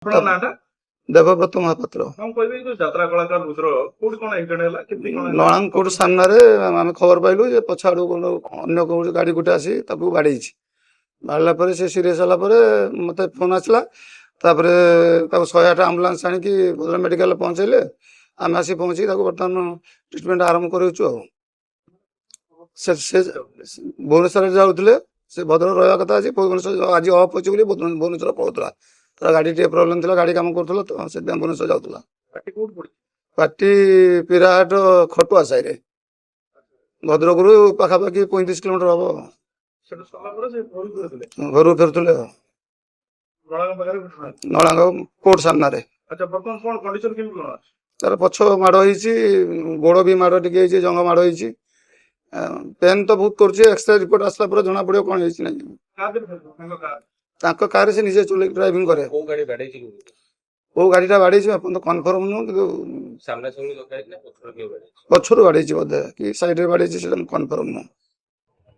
ଆପଣଙ୍କ ନାଁଟା ଦେବବ୍ରତ ମହାପାତ୍ର। କଣ କହିବେ ଏଇ ଯୋଉ ଯାତ୍ରା କଳାକାର ରୁଦ୍ର କୋଉଠି କଣ ଆକ୍ସିଡେଣ୍ଟ ହେଲା କେମିତି କଣ ହେଲା? ନଳାଙ୍ଗ କୋର୍ଟ ସାମ୍ନାରେ ଆମେ ଖବର ପାଇଲୁ ଯେ ପଛ ଆଡୁ ଅନ୍ୟ କୌଣସି ଗାଡି ଗୋଟେ ଆସି ତାକୁ ବାଡେଇଛି। ବାଡିଲା ପରେ ସେ ସିରିୟସ୍ ହେଲା ପରେ ମତେ ଫୋନ ଆସିଲା। ତାପରେ ତାକୁ 108 ଆମ୍ବୁଲାନ୍ସ ଆଣିକି ଭଦ୍ରକ ମେଡିକାଲରେ ପହଞ୍ଚେଇଲେ। ଆମେ ଆସି ପହଞ୍ଚିକି ତାକୁ ବର୍ତ୍ତମାନ ଟ୍ରିଟମେଣ୍ଟ ଆରମ୍ଭ କରୁଛୁ। ଆଉ ସେ ଭୁବନେଶ୍ୱରରେ ଯାଉଥିଲେ। ସେ ଭଦ୍ରକ ରହିବା କଥା ଅଛି। ଭୁବନେଶ୍ୱର ଆଜି ଅଫ୍ ଅଛି ବୋଲି ଭୁବନେଶ୍ୱର ପଳଉଥିଲା। ତାର ଗାଡି ଟିକେ ପ୍ରୋବ୍ଲେମ ଥିଲା, ଗାଡି କାମ କରୁଥିଲା ତ ସେଥିପାଇଁ ଭୁବନେଶ୍ୱର ଯାଉଥିଲା। ପାଟି କୋଉଠି ପଡିଛି? ପାଟି ପିରାହାଟ ଖଟୁଆ ସାହିରେ, ଭଦ୍ରକରୁ ପାଖାପାଖି 35 କିଲୋମିଟର ହବ। ସେଠୁ ସରିଲା ପରେ ସେ ଘରକୁ ଫେରୁଥିଲେ। ଘରକୁ ଫେରୁଥିଲେ ଆଉ। ନଳାଙ୍କ ପାଖରେ ଘଟଣା ଅଛି। ନଳାଙ୍ଗ କୋର୍ଟ ସାମ୍ନାରେ। ଆଚ୍ଛା ବର୍ତ୍ତମାନ କଣ କଣ୍ଡିସନ କେମିତି କଣ ଅଛି? ତାର ପଛ ମାଡ଼ ହେଇଛି, ଗୋଡ ବି ମାଡ଼ ଟିକେ ହେଇଛି, ଜଙ୍ଘ ମାଡ଼ ହେଇଛି। ପେନ୍ ତ ବହୁତ କରୁଛି। ଏକ୍ସରେ ରିପୋର୍ଟ ଆସିଲା ପରେ ଜଣା ପଡିବ କଣ ହେଇଛି ନାହିଁ। କାହା ଦେହରେ ଫେରୁଥିଲେ? ତାଙ୍କ କାହା? ତାଙ୍କ କାରରେ ସେ ନିଜେ ଚଲେଇ ଡ୍ରାଇଭିଂ କରେ। କୋଉ ଗାଡି ବାଡେଇଛି? କୋଉ ଗାଡିଟା ବାଡେଇଛି ଆପଣ ତ କନଫର୍ମ ନୁହଁ, କିନ୍ତୁ ସାମ୍ନା ସାମ୍ନି ଲଗା ହେଇଛି ନା ପଛରୁ କିଏ ବାଡେଇଛି? ପଛରୁ ବାଡେଇଛି ବୋଧେ, କି ସାଇଡରେ ବାଡେଇଛି ସେଟା କନଫର୍ମ ନୁହଁ।